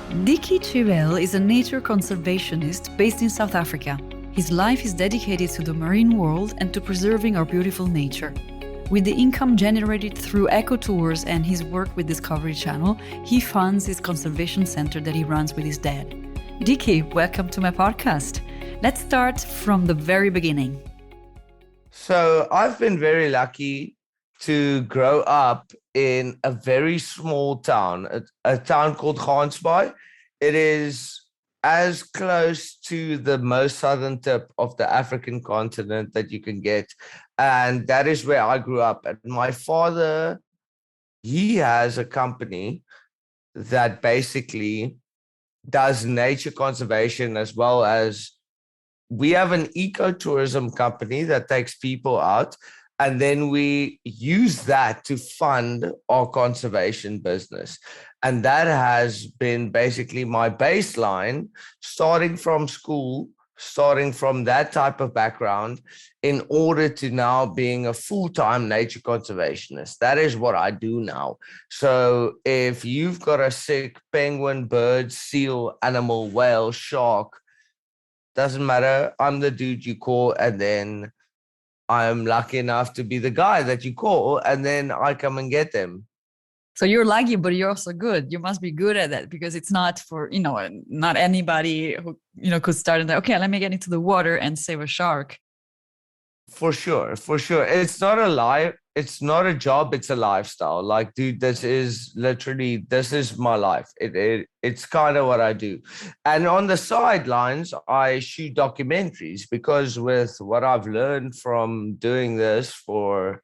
Dickie Chivell is a nature conservationist based in South Africa. His life is dedicated to the marine world and to preserving our beautiful nature. With the income generated through ecotours and his work with Discovery Channel, he funds his conservation center that he runs with his dad. Dickie, welcome to my podcast. Let's start from the very beginning. So I've been very lucky to grow up in a very small town, a town called Gansbaai. It is as close to the most southern tip of the African continent that you can get. And that is where I grew up. And my father, he has a company that basically does nature conservation, as well as we have an ecotourism company that takes people out. And then we use that to fund our conservation business. And that has been basically my baseline, starting from school, starting from that type of background, in order to now being a full-time nature conservationist. That is what I do now. So if you've got a sick penguin, bird, seal, animal, whale, shark, doesn't matter, I'm the dude you call, and then I'm lucky enough to be the guy that you call, and then I come and get them. So you're lucky, but you're also good. You must be good at that, because it's not for, not anybody who, could start and say, okay, let me get into the water and save a shark. For sure. It's not a life. It's not a job. It's a lifestyle. Like, dude, this is my life. It's kind of what I do. And on the sidelines, I shoot documentaries, because with what I've learned from doing this for,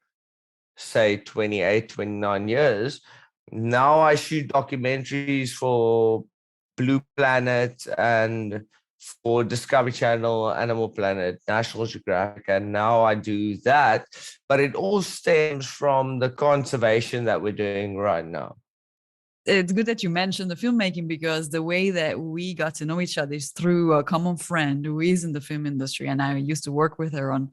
say, 28, 29 years, now I shoot documentaries for Blue Planet and for Discovery Channel, Animal Planet, National Geographic, and now I do that. But it all stems from the conservation that we're doing right now. It's good that you mentioned the filmmaking, because the way that we got to know each other is through a common friend who is in the film industry, and I used to work with her on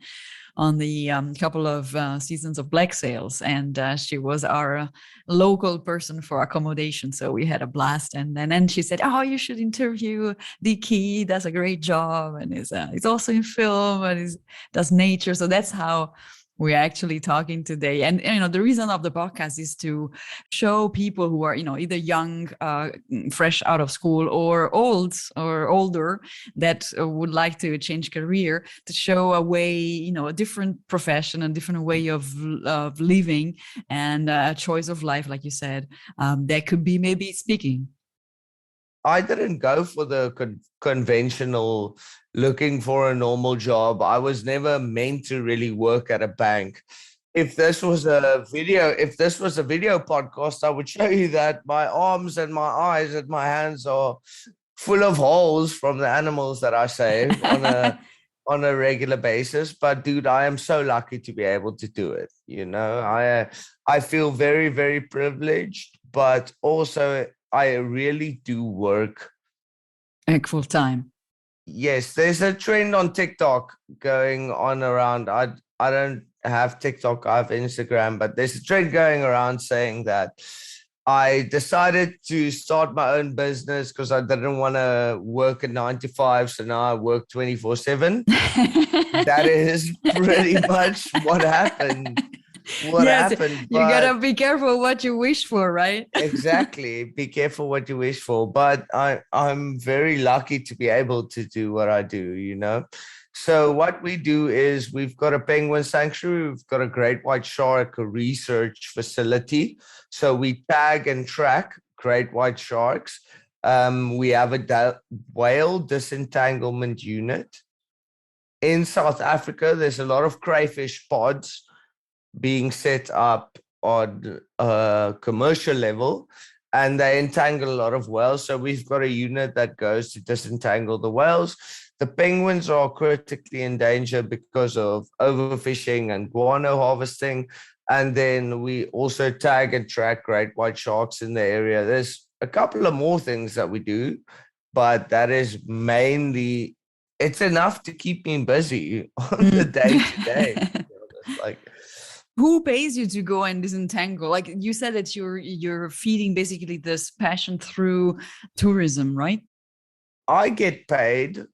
the couple of seasons of Black Sails, and she was our local person for accommodation. So we had a blast, and then she said, "Oh, you should interview Dickie. He does a great job, and he's also in film, and he does nature." So that's how we're actually talking today. And the reason of the podcast is to show people who are either young, fresh out of school, or old or older, that would like to change career, to show a way, a different profession, a different way of living, and a choice of life, like you said, that could be maybe speaking. I didn't go for the conventional looking for a normal job. I was never meant to really work at a bank. If this was a video podcast, I would show you that my arms and my eyes and my hands are full of holes from the animals that I save on a regular basis. But dude, I am so lucky to be able to do it. I feel very, very privileged, but also I really do work full time. Yes, there's a trend on TikTok going on around. I don't have TikTok, I have Instagram, but there's a trend going around saying that I decided to start my own business because I didn't want to work a 9 to 5. So now I work 24/7. That is pretty much what happened. You gotta be careful what you wish for, right? Exactly. Be careful what you wish for. But I'm very lucky to be able to do what I do. So what we do is we've got a penguin sanctuary, we've got a great white shark research facility. So we tag and track great white sharks. We have a whale disentanglement unit. In South Africa, there's a lot of crayfish pods being set up on a commercial level, and they entangle a lot of whales. So we've got a unit that goes to disentangle the whales. The penguins are critically endangered because of overfishing and guano harvesting. And then we also tag and track great white sharks in the area. There's a couple of more things that we do, but that is mainly, it's enough to keep me busy on the day to day. Who pays you to go and disentangle? Like you said that you're feeding basically this passion through tourism, right? I get paid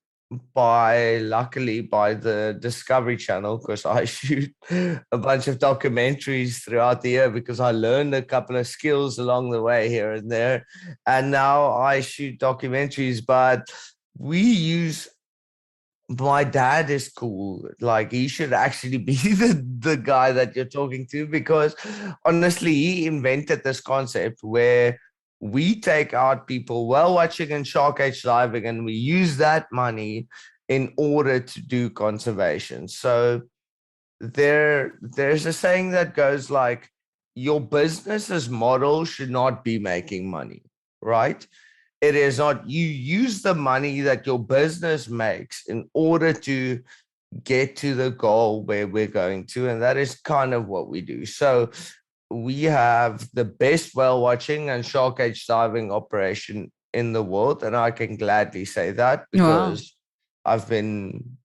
luckily by the Discovery Channel, because I shoot a bunch of documentaries throughout the year, because I learned a couple of skills along the way here and there. And now I shoot documentaries, but we use my dad is cool. Like, he should actually be the guy that you're talking to, because honestly, he invented this concept where we take out people whale watching and shark cage diving, and we use that money in order to do conservation. So there's a saying that goes like, your business's model should not be making money, right? It is not. You use the money that your business makes in order to get to the goal where we're going to. And that is kind of what we do. So we have the best whale watching and shark cage diving operation in the world. And I can gladly say that, Wow. because I've been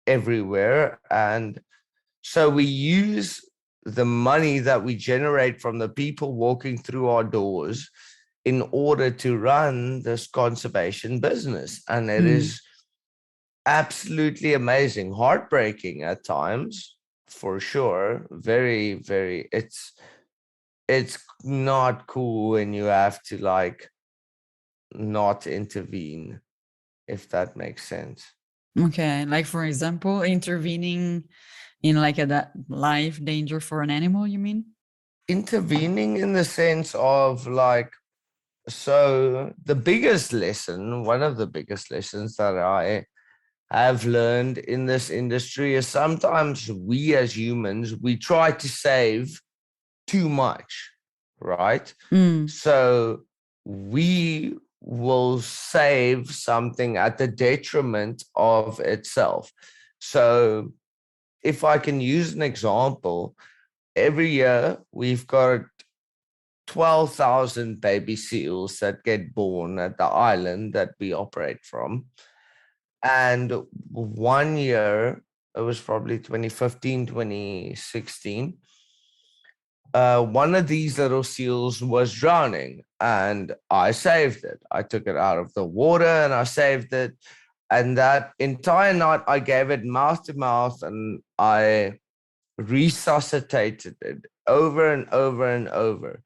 everywhere. And so we use the money that we generate from the people walking through our doors in order to run this conservation business. And it Mm. is absolutely amazing, heartbreaking at times, for sure. Very, very, it's not cool when you have to like not intervene, if that makes sense. Okay. Like for example, intervening in like a life danger for an animal, you mean? Intervening in the sense of like, so the biggest lesson, one of the biggest lessons that I have learned in this industry is sometimes we as humans, we try to save too much, right? Mm. So we will save something at the detriment of itself. So if I can use an example, every year we've got 12,000 baby seals that get born at the island that we operate from. And one year, it was probably 2015, 2016, one of these little seals was drowning, and I saved it. I took it out of the water and I saved it. And that entire night, I gave it mouth to mouth, and I resuscitated it over and over and over.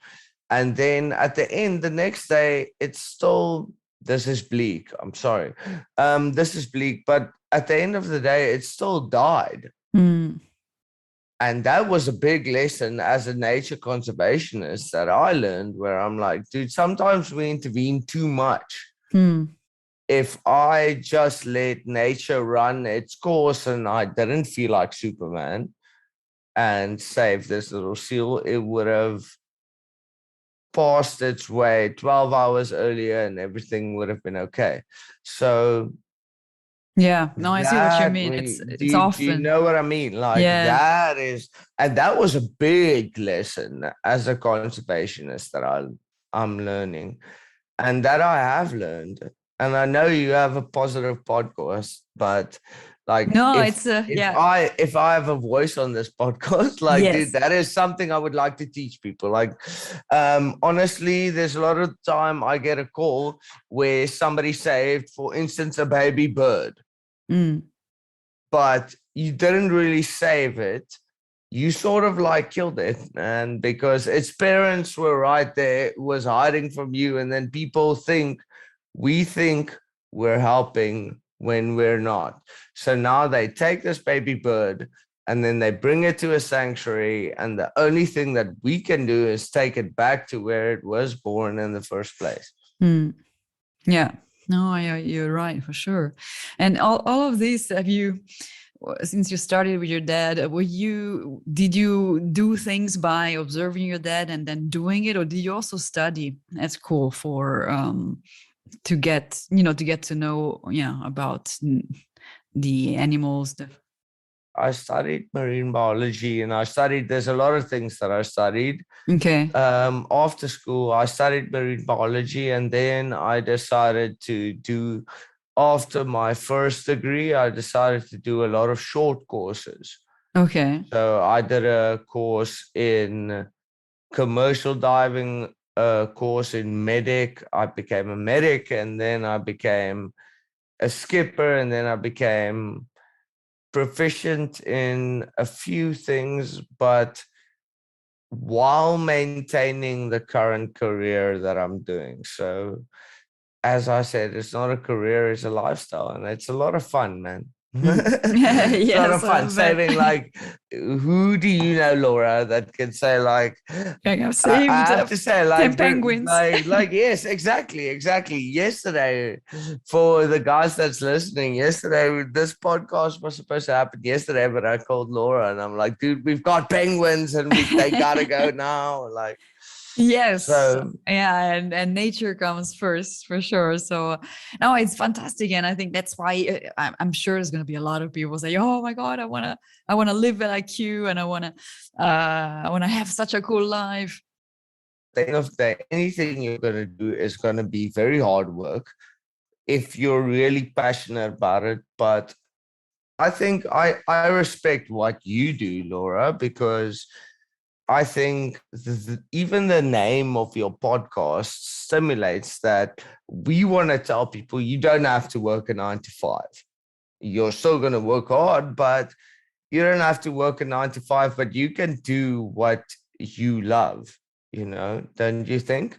And then at the end, the next day, it's still, this is bleak. I'm sorry. This is bleak. But at the end of the day, it still died. Mm. And that was a big lesson as a nature conservationist that I learned, where I'm like, dude, sometimes we intervene too much. Mm. If I just let nature run its course and I didn't feel like Superman and saved this little seal, it would have passed its way 12 hours earlier and everything would have been okay. So Yeah. No, I see what you that mean. we It's do you often. know what I mean? Like, Yeah. that is, and that was a big lesson as a conservationist that I'm learning, and that I have learned. And I know you have a positive podcast, but like, No, if it's yeah. if I have a voice on this podcast, like, dude, Yes. that is something I would like to teach people. Like, honestly, there's a lot of time I get a call where somebody saved, for instance, a baby bird, Mm. but you didn't really save it. You sort of like killed it, and because its parents were right there, it was hiding from you, and then people think we think we're helping when we're not. So now they take this baby bird and then they bring it to a sanctuary, and the only thing that we can do is take it back to where it was born in the first place. Mm. Yeah. No, you're right for sure. And all of this, have you, since you started with your dad, did you do things by observing your dad and then doing it, or did you also study at school for to get to get to know about the animals? I studied marine biology, and there's a lot of things that I studied. Okay. After school, I studied marine biology, and then I decided to do, after my first degree, I decided to do a lot of short courses. Okay. So I did a course in commercial diving, a course in medic. I became a medic, and then I became a skipper, and then I became proficient in a few things, but while maintaining the current career that I'm doing. So, as I said, it's not a career, it's a lifestyle, and it's a lot of fun, man. It's a lot of Yes, fun I bet. saving. Like, who do you know, Laura, that can say like, Okay, I've I saved have to say, 10 penguins. yes, exactly. Yesterday, for the guys that's listening, yesterday this podcast was supposed to happen yesterday, but I called Laura and I'm like, dude, we've got penguins and they gotta go now. Like, Yes. so Yeah, and nature comes first for sure. So no, it's fantastic, and I think that's why I'm sure there's going to be a lot of people say, "Oh my God, I wanna live like you, and I wanna have such a cool life." the end of the day, anything you're gonna do is gonna be very hard work if you're really passionate about it. But I think I respect what you do, Laura, because I think even the name of your podcast stimulates that we want to tell people you don't have to work a 9 to 5. You're still going to work hard, but you don't have to work a 9 to 5, but you can do what you love, don't you think?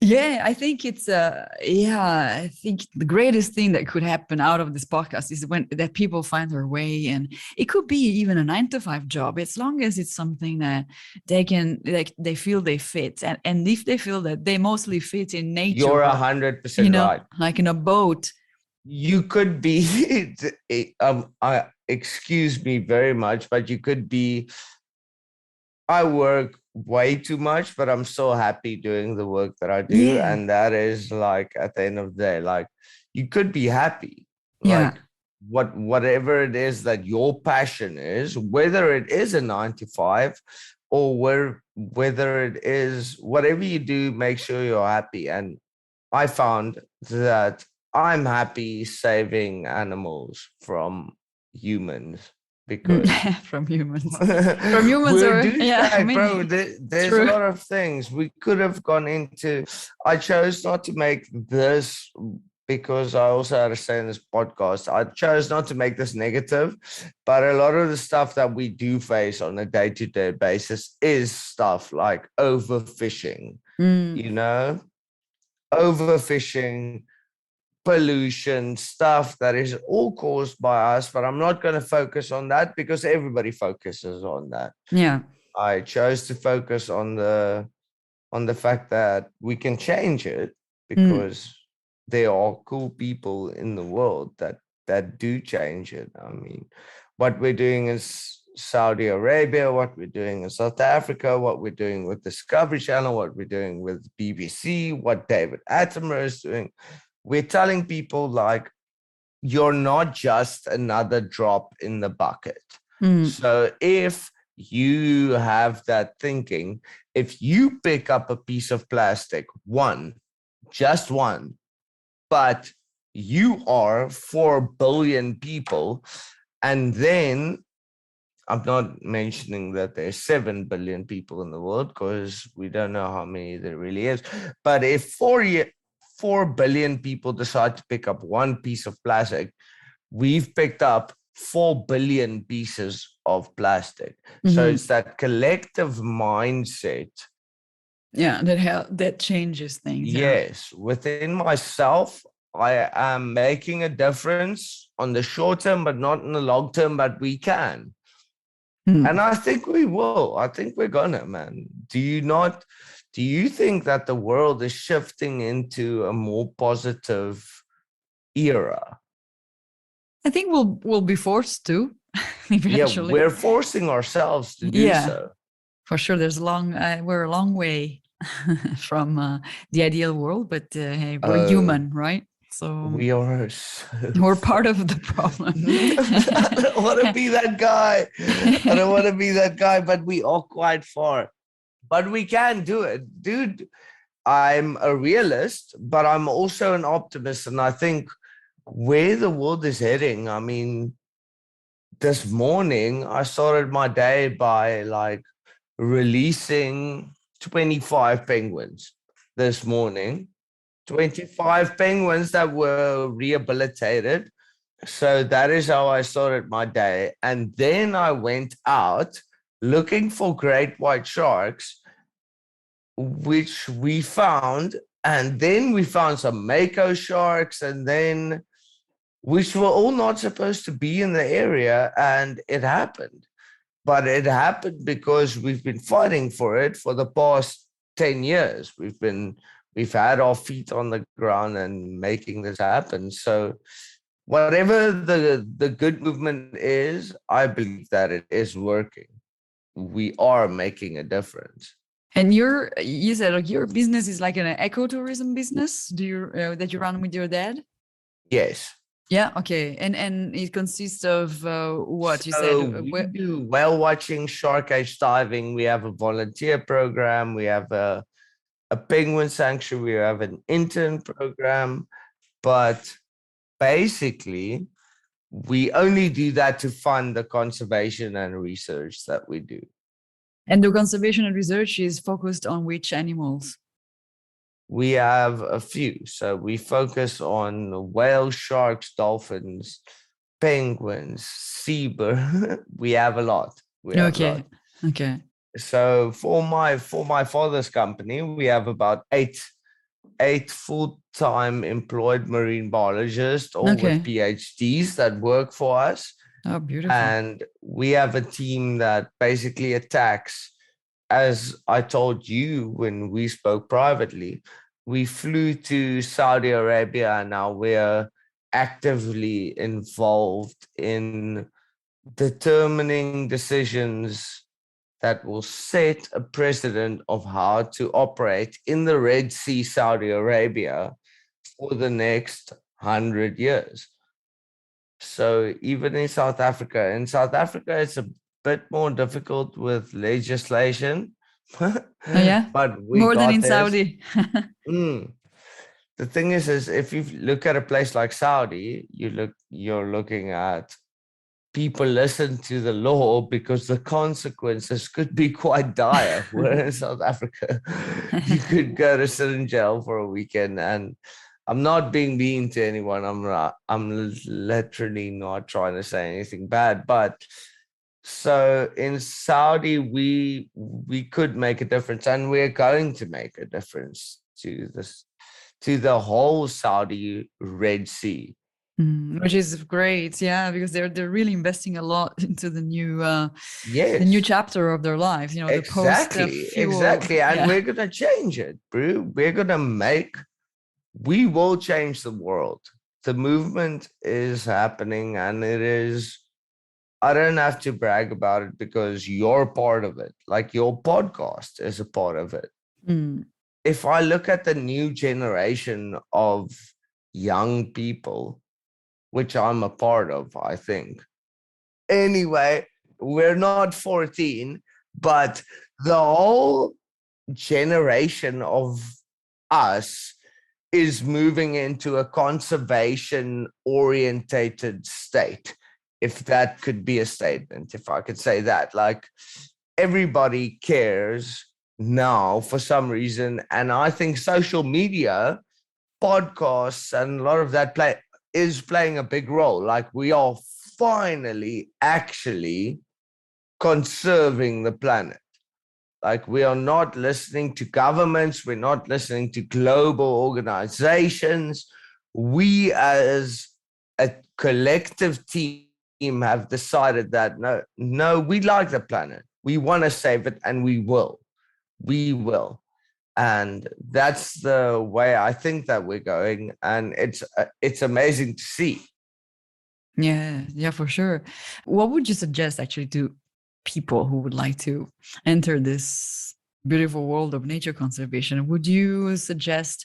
Yeah, I think I think the greatest thing that could happen out of this podcast is when that people find their way, and it could be even a 9 to 5 job, as long as it's something that they can, like, they feel they fit. And if they feel that they mostly fit in nature, You're or, 100% right. like in a boat. You could be, excuse me very much, but you could be, I work way too much, but I'm so happy doing the work that I do. Yeah. And that is like at the end of the day, like you could be happy. Yeah. Like whatever it is that your passion is, whether it is a 9 to 5 or whether it is whatever you do, make sure you're happy. And I found that I'm happy saving animals from humans because From humans. From humans, we're or yeah, I douchebag, bro. mean, There's a true. lot of things we could have gone into. I chose not to make this because I also had to say in this podcast, I chose not to make this negative, but a lot of the stuff that we do face on a day-to-day basis is stuff like overfishing, Mm. you know, overfishing, pollution, stuff that is all caused by us, but I'm not going to focus on that because everybody focuses on that. Yeah. I chose to focus on the fact that we can change it Mm. because there are cool people in the world that do change it. I mean, what we're doing in Saudi Arabia, what we're doing in South Africa, what we're doing with Discovery Channel, what we're doing with BBC, what David Attenborough is doing. We're telling people like you're not just another drop in the bucket. Mm. So if you have that thinking, if you pick up a piece of plastic, just one, but you are 4 billion people, and then I'm not mentioning that there's 7 billion people in the world because we don't know how many there really is. But if 4 billion people decide to pick up one piece of plastic, we've picked up 4 billion pieces of plastic. So Mm-hmm. it's that collective mindset. Yeah, that changes things. Yeah. Yes, within myself, I am making a difference on the short term, but not in the long term, but we can. And Mm. I think we will. I think we're gonna, man. Do you think that the world is shifting into a more positive era? I think we'll be forced to Yeah, eventually. we're forcing ourselves to do Yeah, so. for sure. We're a long way from the ideal world, but hey, we're Uh, human, right? So we are so we're far. part of the problem. I don't want to be that guy. I don't want to be that guy, but we are quite far. But we can do it. Dude, I'm a realist, but I'm also an optimist. And I think where the world is heading, I mean, this morning I started my day by like releasing 25 penguins this morning. 25 penguins that were rehabilitated. So that is how I started my day. And then I went out looking for great white sharks, which we found. And then we found some mako sharks, and then which were all not supposed to be in the area. And it happened. But it happened because we've been fighting for it for the past 10 years. We've had our feet on the ground and making this happen. So whatever the good movement is, I believe that it is working. We are making a difference. And you said like your business is like an ecotourism business. Do you that you run with your dad? Yes. Yeah. Okay. And it consists of what you said. So we do whale watching, shark cage diving. We have a volunteer program. We have a penguin sanctuary. We have an intern program. But basically, we only do that to fund the conservation and research that we do. And the conservation and research is focused on which animals? We have a few. So we focus on whales, sharks, dolphins, penguins, seabird. We have a lot. We have a lot. Okay. So for my father's company, we have about eight full-time employed marine biologists, all with PhDs that work for us. Oh, beautiful. And we have a team that basically attacks, as I told you when we spoke privately. We flew to Saudi Arabia, and now we're actively involved in determining decisions that will set a precedent of how to operate in the Red Sea, Saudi Arabia, for the next 100 years. So even in South Africa, it's a bit more difficult with legislation. Yeah, but we more got than in this. Saudi. The thing is if you look at a place like Saudi, you're looking at people listen to the law because the consequences could be quite dire. Where in South Africa, you could go to sit in jail for a weekend. And I'm not being mean to anyone. I'm literally not trying to say anything bad. But so in Saudi, we could make a difference, and we're going to make a difference to the whole Saudi Red Sea. Which is great, yeah, because they're really investing a lot into the Yes, new chapter of their lives. You know, the post fuel. Exactly, and we're gonna change it, bro. We will change the world. The movement is happening, and it is. I don't have to brag about it because you're part of it. Like your podcast is a part of it. If I look at the new generation of young people, which I'm a part of, I think. Anyway, we're not 14, but the whole generation of us is moving into a conservation orientated state, if that could be a statement, if I could say that. Like everybody cares now for some reason. And I think social media, podcasts, and a lot of that is playing a big role. Like we are finally actually conserving the planet. Like we are not listening to governments. We're not listening to global organizations. We as a collective team have decided that no, we like the planet. We want to save it, and we will. We will. And that's the way I think that we're going. And it's amazing to see. Yeah, for sure. What would you suggest actually to people who would like to enter this beautiful world of nature conservation? Would you suggest,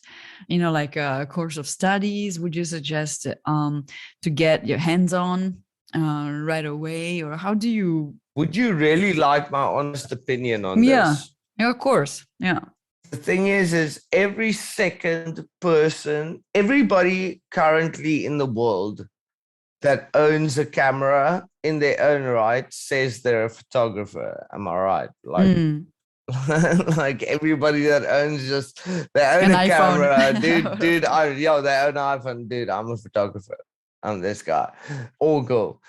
like a course of studies? Would you suggest to get your hands on right away? Or how do you... Would you really like my honest opinion on this? Yeah, of course. Yeah. The thing is every second person, everybody currently in the world that owns a camera in their own right says they're a photographer. Am I right? Like, like everybody that owns they own An a camera, iPhone. they own an iPhone, dude. I'm a photographer. I'm this guy. All go.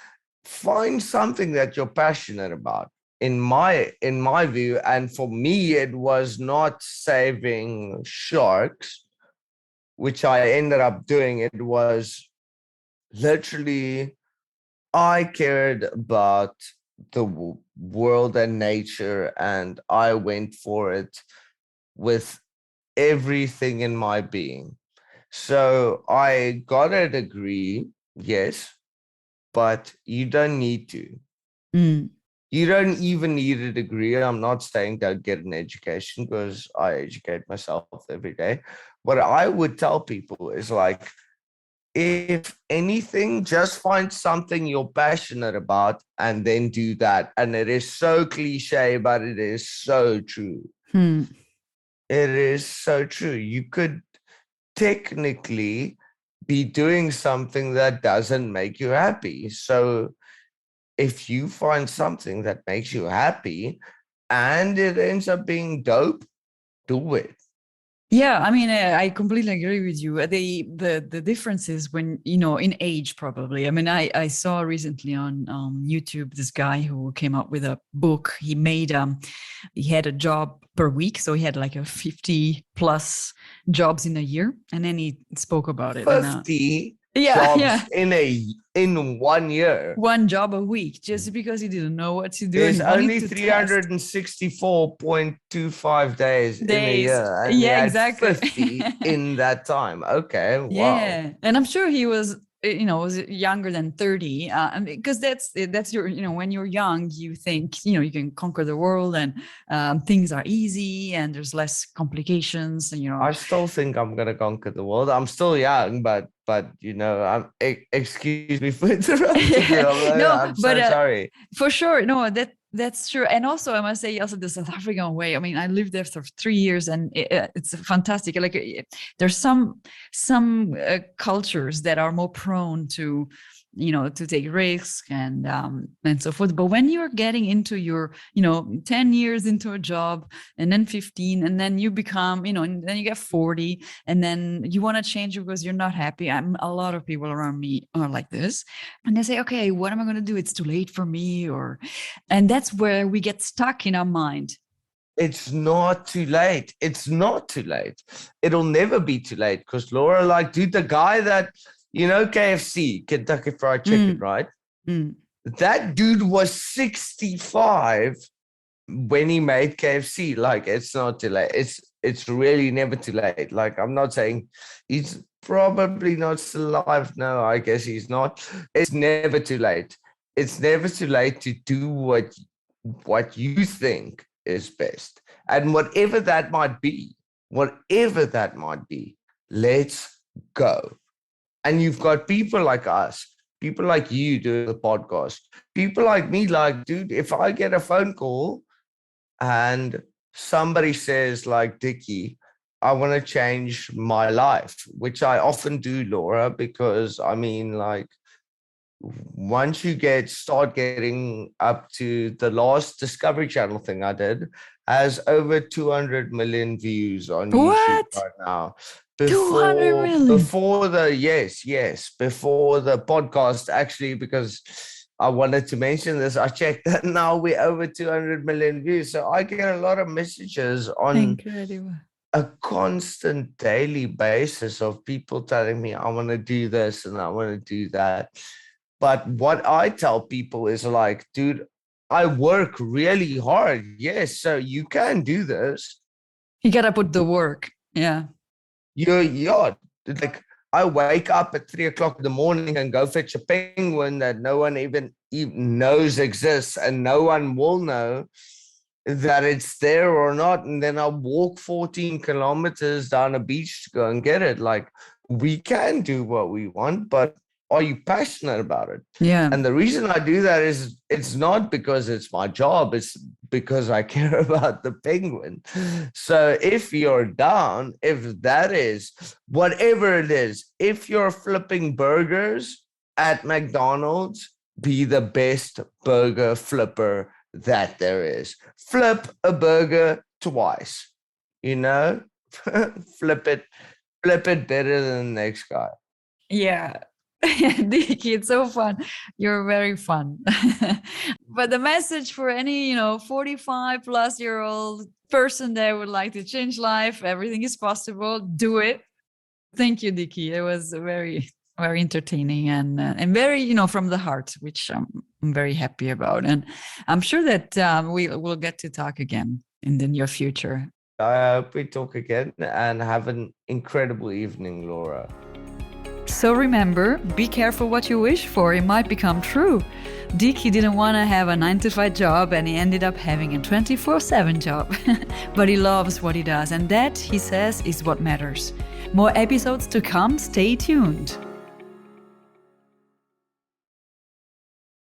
Find something that you're passionate about. In my view, and for me, it was not saving sharks, which I ended up doing. It was literally I cared about the world and nature, and I went for it with everything in my being. So I got a degree, yes, but you don't need to. Mm. You don't even need a degree. I'm not saying don't get an education, because I educate myself every day. What I would tell people is like, if anything, just find something you're passionate about and then do that. And it is so cliche, but it is so true. Hmm. It is so true. You could technically be doing something that doesn't make you happy. So if you find something that makes you happy and it ends up being dope, do it. Yeah, I mean, I completely agree with you. The difference is when, in age, probably. I mean, I saw recently on YouTube this guy who came up with a book. He had a job per week, so he had like a 50 plus jobs in a year, and then he spoke about it. And 50 yeah, jobs yeah, in 1 year. one job a week, just because he didn't know what to do and There's he wanted only to test 364.25 days in a days. year, and he Yeah, had exactly. 50 in that time. Okay, wow. Yeah, and I'm sure he was, was younger than 30, because that's your, when you're young, you think, you can conquer the world, and things are easy and there's less complications, and I still think I'm gonna conquer the world. I'm still young, but excuse me for interrupting you. no, I'm but so sorry. for sure, no, that's true. And also, I must say, also the South African way. I mean, I lived there for 3 years, and it's fantastic. Like, there's some cultures that are more prone to, to take risks and so forth. But when you're getting into your, 10 years into a job, and then 15, and then you become, and then you get 40, and then you want to change because you're not happy. A lot of people around me are like this, and they say, okay, what am I going to do? It's too late for me, and that's where we get stuck in our mind. It's not too late. It's not too late. It'll never be too late, because Laura, like, dude, the guy that, KFC, Kentucky Fried Chicken, right? Mm. That dude was 65 when he made KFC. Like, it's not too late. It's really never too late. Like, I'm not saying he's probably not still alive. No, I guess he's not. It's never too late. It's never too late to do what you think is best. And whatever that might be, let's go. And you've got people like us, people like you doing the podcast, people like me, like, dude, if I get a phone call and somebody says, like, Dickie, I want to change my life, which I often do, Laura, because I mean, like, once you start getting up to the last Discovery Channel thing I did, has over 200 million views on YouTube What? right now. 200 million? Before before the podcast, actually, because I wanted to mention this, I checked that now we're over 200 million views. So I get a lot of messages on Incredible. a constant daily basis of people telling me, I want to do this and I want to do that. But what I tell people is like, dude, I work really hard. Yes, so you can do this. You gotta put the work. Yeah. Yeah. Like, I wake up at 3 o'clock in the morning and go fetch a penguin that no one even knows exists, and no one will know that it's there or not. And then I'll walk 14 kilometers down a beach to go and get it. Like, we can do what we want, but are you passionate about it? Yeah. And the reason I do that is it's not because it's my job, it's because I care about the penguin. So if you're down, if that is whatever it is, if you're flipping burgers at McDonald's, be the best burger flipper that there is. Flip a burger twice, flip it better than the next guy. Yeah. Dickie, it's so fun. You're very fun. But the message for any, 45 plus year old person that would like to change life, everything is possible. Do it. Thank you, Dickie. It was very, very entertaining and very, from the heart, which I'm very happy about. And I'm sure that we will get to talk again in the near future. I hope we talk again and have an incredible evening, Laura. So remember, be careful what you wish for. It might become true. Dickie didn't want to have a 9-to-5 job and he ended up having a 24/7 job. But he loves what he does, and that, he says, is what matters. More episodes to come. Stay tuned.